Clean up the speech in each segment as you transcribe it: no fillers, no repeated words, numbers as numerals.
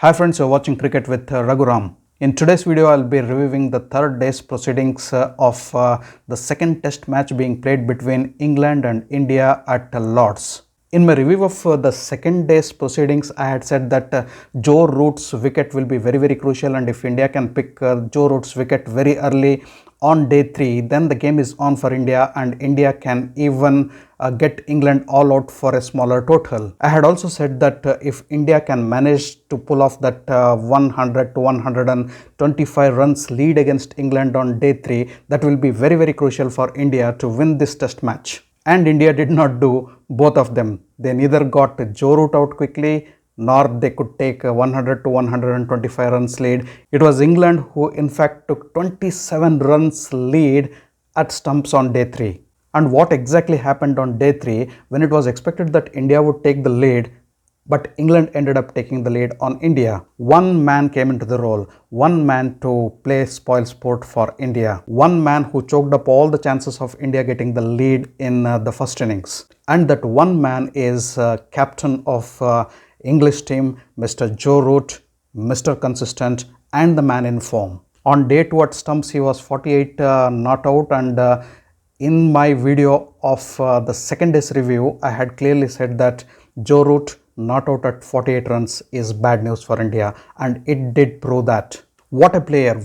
Hi friends, you're watching Cricket with Raghuram. In today's video, I'll be reviewing the third day's proceedings of the second test match being played between England and India at Lord's. In my review of the second day's proceedings, I had said that Joe Root's wicket will be very crucial, and if India can pick Joe Root's wicket very early on day 3, then the game is on for India and India can even get England all out for a smaller total. I had also said that if India can manage to pull off that 100 to 125 runs lead against England on day 3, that will be very crucial for India to win this test match. And India did not do both of them. They neither got Joe Root out quickly nor they could take 100 to 125 runs lead. It was England who in fact took 27 runs lead at stumps on day 3. And what exactly happened on day 3 when it was expected that India would take the lead, but England ended up taking the lead on India. One man came into the role, one man to play spoil sport for India, one man who choked up all the chances of India getting the lead in the first innings. And that one man is captain of English team, Mr. Joe Root, Mr. Consistent and the man in form. On day 2 at stumps, he was 48 not out, and in my video of the second day's review, I had clearly said that Joe Root not out at 48 runs is bad news for India, and it did prove that. What a player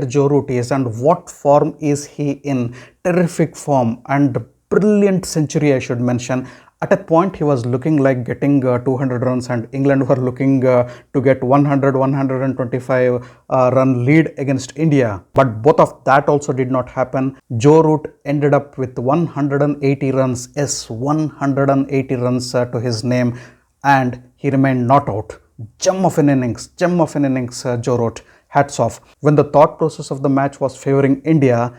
Joe Root is, and what form is he in. Terrific form and brilliant century, I should mention. At a point, he was looking like getting 200 runs and England were looking to get 100-125 run lead against India. But both of that also did not happen. Joe Root ended up with 180 runs, yes, 180 runs to his name, and he remained not out. Gem of an innings, Joe Root. Hats off. When the thought process of the match was favoring India,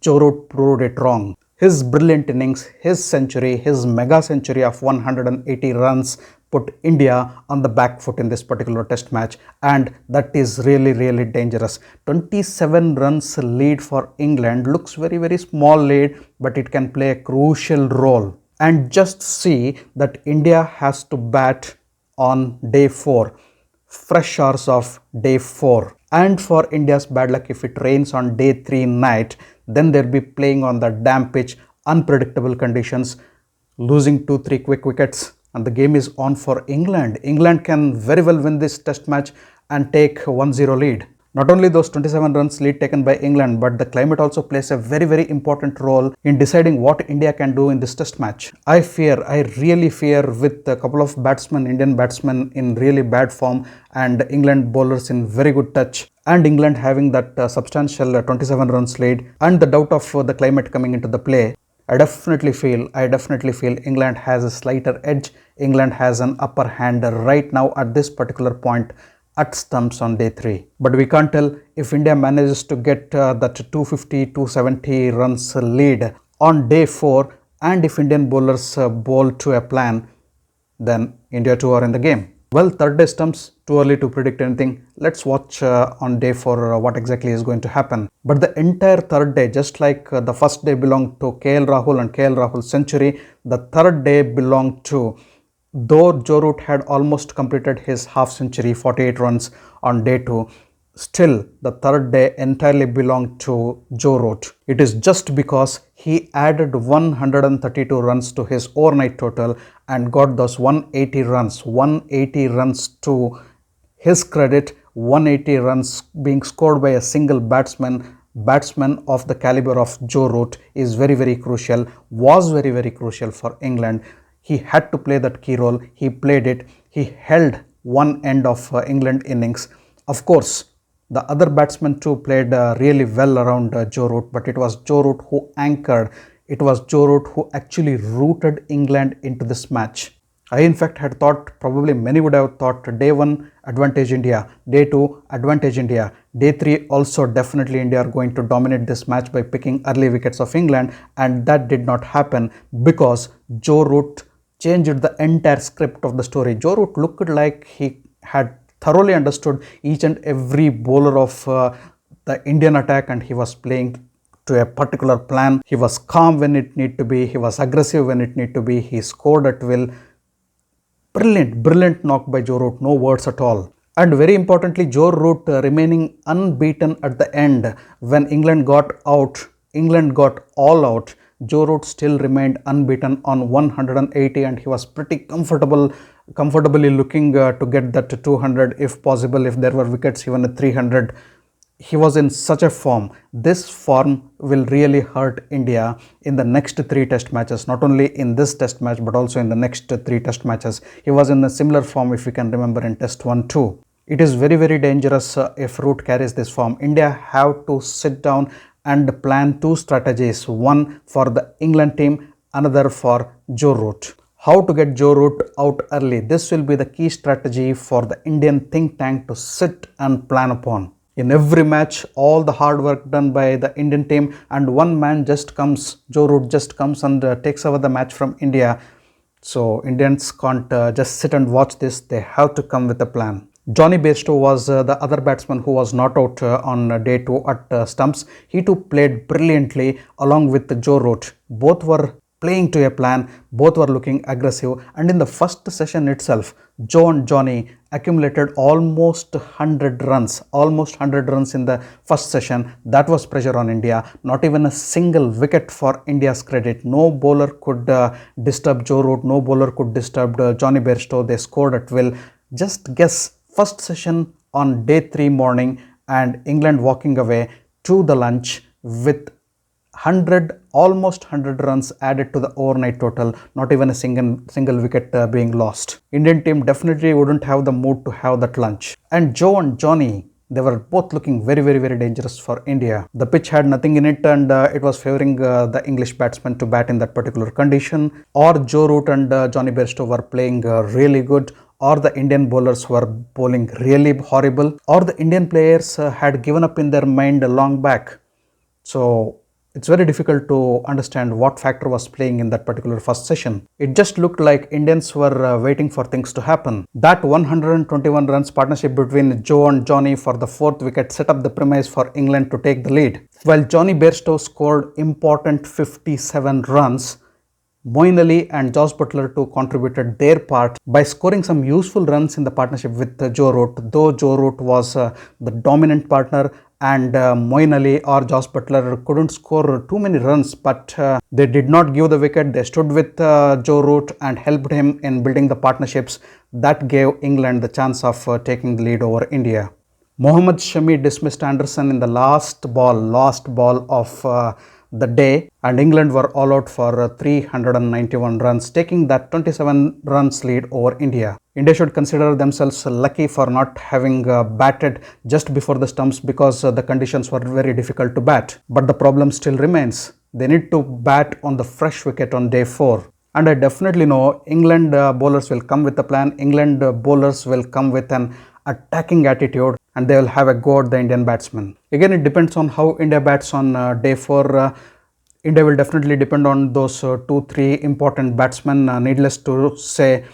Joe Root proved it wrong. His brilliant innings, his century, his mega century of 180 runs put India on the back foot in this particular test match, and that is really dangerous. 27 runs lead for England looks very small lead, but it can play a crucial role. And just see that India has to bat on day 4, fresh hours of day 4. And for India's bad luck, if it rains on day 3 night, then they'll be playing on the damp pitch, unpredictable conditions, losing 2-3 quick wickets, and the game is on for England. England can very well win this test match and take 1-0 lead. Not only those 27 runs lead taken by England, but the climate also plays a very important role in deciding what India can do in this test match. I really fear, with a couple of batsmen, Indian batsmen in really bad form and England bowlers in very good touch, and England having that substantial 27 runs lead, and the doubt of the climate coming into the play, I definitely feel England has a slighter edge. England has an upper hand right now at this particular point at stumps on day 3. But we can't tell. If India manages to get that 250-270 runs lead on day 4, and if Indian bowlers bowl to a plan, then India too are in the game. Well, third day stumps, too early to predict anything. Let's watch on day 4 what exactly is going to happen. But the entire third day, just like the first day belonged to KL Rahul and KL Rahul's century, the third day belonged to, though Joe Root had almost completed his half century, 48 runs on day 2, still the third day entirely belonged to Joe Root. It is just because he added 132 runs to his overnight total and got those 180 runs to his credit. 180 runs being scored by a single batsman of the caliber of Joe Root is very crucial, was very crucial for England. He had to play that key role. He played it. He held one end of England innings. Of course, the other batsmen too played really well around Joe Root, but it was Joe Root who anchored. It was Joe Root who actually rooted England into this match. I in fact had thought, probably many would have thought, day 1 advantage India, day 2 advantage India, day 3 also definitely India are going to dominate this match by picking early wickets of England, and that did not happen because Joe Root changed the entire script of the story. Joe Root looked like he had thoroughly understood each and every bowler of the Indian attack, and he was playing to a particular plan. He was calm when it need to be. He was aggressive when it need to be. He scored at will. Brilliant knock by Joe Root, no words at all. And very importantly, Joe Root remaining unbeaten at the end. When England got out, England got all out, Joe Root still remained unbeaten on 180, and he was pretty comfortably looking to get that 200 if possible, if there were wickets, even a 300. He was in such a form. This form will really hurt India in the next three test matches, not only in this test match but also in the next three test matches. He was in a similar form, if you can remember, in test 1 too. It is very dangerous if Root carries this form. India have to sit down and plan two strategies, one for the England team, another for Joe Root. How to get Joe Root out early? This will be the key strategy for the Indian think tank to sit and plan upon. In every match, all the hard work done by the Indian team, and one man just comes, Joe Root just comes and takes over the match from India. So Indians can't just sit and watch this. They have to come with a plan. Jonny Bairstow was the other batsman who was not out on day 2 at stumps. He too played brilliantly along with Joe Root. Both were playing to a plan, both were looking aggressive, and in the first session itself, Joe and Jonny accumulated almost 100 runs in the first session. That was pressure on India. Not even a single wicket for India's credit. No bowler could disturb Joe Root, no bowler could disturb Jonny Bairstow. They scored at will. Just guess, first session on day 3 morning, and England walking away to the lunch with almost 100 runs added to the overnight total, not even a single wicket being lost. Indian team definitely wouldn't have the mood to have that lunch. And Joe and Jonny, they were both looking very dangerous for India. The pitch had nothing in it, and it was favoring the English batsmen to bat in that particular condition. Or Joe Root and Jonny Bairstow were playing really good, or the Indian bowlers were bowling really horrible, or the Indian players had given up in their mind long back. So it's very difficult to understand what factor was playing in that particular first session. It just looked like Indians were waiting for things to happen. That 121 runs partnership between Joe and Jonny for the 4th wicket set up the premise for England to take the lead. While Jonny Bairstow scored important 57 runs, Moeen Ali and Josh Buttler too contributed their part by scoring some useful runs in the partnership with Joe Root. Though Joe Root was the dominant partner, and Moeen Ali or Josh Buttler couldn't score too many runs, but they did not give the wicket. They stood with Joe Root and helped him in building the partnerships. That gave England the chance of taking the lead over India. Mohammad Shami dismissed Anderson in the last ball of the day, and England were all out for 391 runs, taking that 27 runs lead over India. India should consider themselves lucky for not having batted just before the stumps, because the conditions were very difficult to bat. But the problem still remains. They need to bat on the fresh wicket on day 4. And I definitely know England bowlers will come with a plan. England bowlers will come with an attacking attitude, and they will have a go at the Indian batsmen. Again, it depends on how India bats on day 4. India will definitely depend on those 2-3 important batsmen. Needless to say,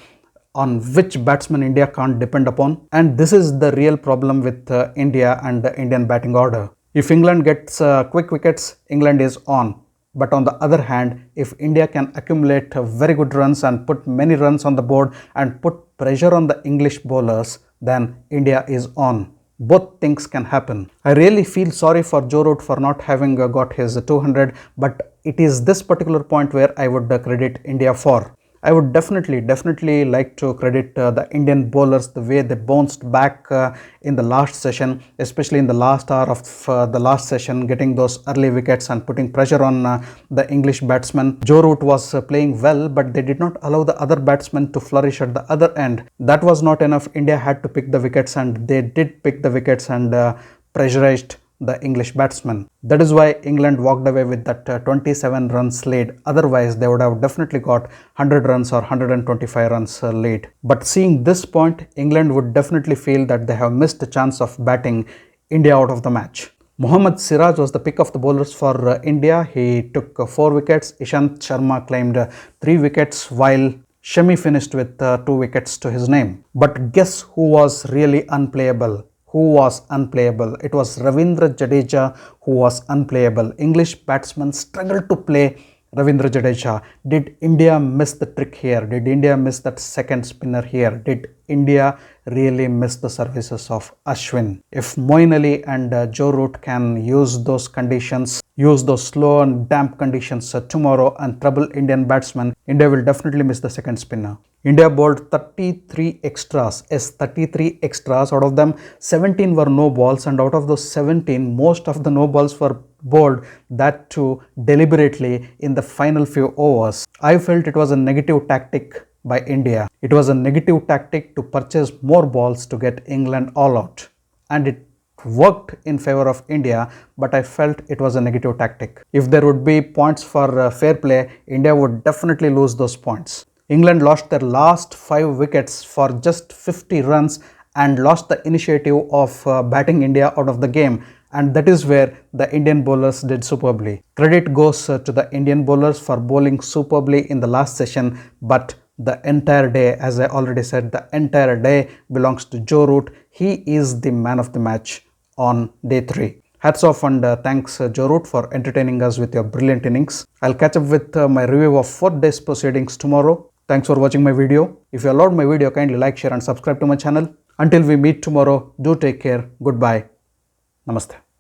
on which batsman India can't depend upon. And this is the real problem with India and the Indian batting order. If England gets quick wickets, England is on. But on the other hand, if India can accumulate very good runs and put many runs on the board and put pressure on the English bowlers, then India is on. Both things can happen. I really feel sorry for Joe Root for not having got his 200, but it is this particular point where I would credit India for. I would definitely like to credit the Indian bowlers, the way they bounced back in the last session, especially in the last hour of the last session, getting those early wickets and putting pressure on the English batsmen. Joe Root was playing well, but they did not allow the other batsmen to flourish at the other end. That was not enough. India had to pick the wickets, and they did pick the wickets and pressurized the English batsmen. That is why England walked away with that 27 runs lead. Otherwise, they would have definitely got 100 runs or 125 runs lead. But seeing this point, England would definitely feel that they have missed the chance of batting India out of the match. Mohammad Siraj was the pick of the bowlers for India. He took 4 wickets. Ishant Sharma claimed 3 wickets, while Shami finished with 2 wickets to his name. But guess who was really unplayable? It was Ravindra Jadeja who was unplayable. English batsmen struggled to play Ravindra Jadeja. Did India miss the trick here? Did India miss that second spinner here? Did India really miss the services of Ashwin. If Moeen Ali and Joe Root can use those conditions, use those slow and damp conditions tomorrow and trouble Indian batsmen, India will definitely miss the second spinner. India bowled 33 extras. Yes, 33 extras. Out of them, 17 were no balls, and out of those 17, most of the no balls were bowled, that too deliberately in the final few overs. I felt it was a negative tactic by India. It was a negative tactic to purchase more balls to get England all out. And it worked in favor of India, but I felt it was a negative tactic. If there would be points for fair play, India would definitely lose those points. England lost their last 5 wickets for just 50 runs and lost the initiative of batting India out of the game, and that is where the Indian bowlers did superbly. Credit goes to the Indian bowlers for bowling superbly in the last session, but the entire day, as I already said, the entire day belongs to Joe Root. He is the man of the match on day 3. Hats off and thanks Joe Root for entertaining us with your brilliant innings. I'll catch up with my review of 4 days proceedings tomorrow. Thanks for watching my video. If you loved my video, kindly like, share and subscribe to my channel. Until we meet tomorrow, do take care. Goodbye. Namaste.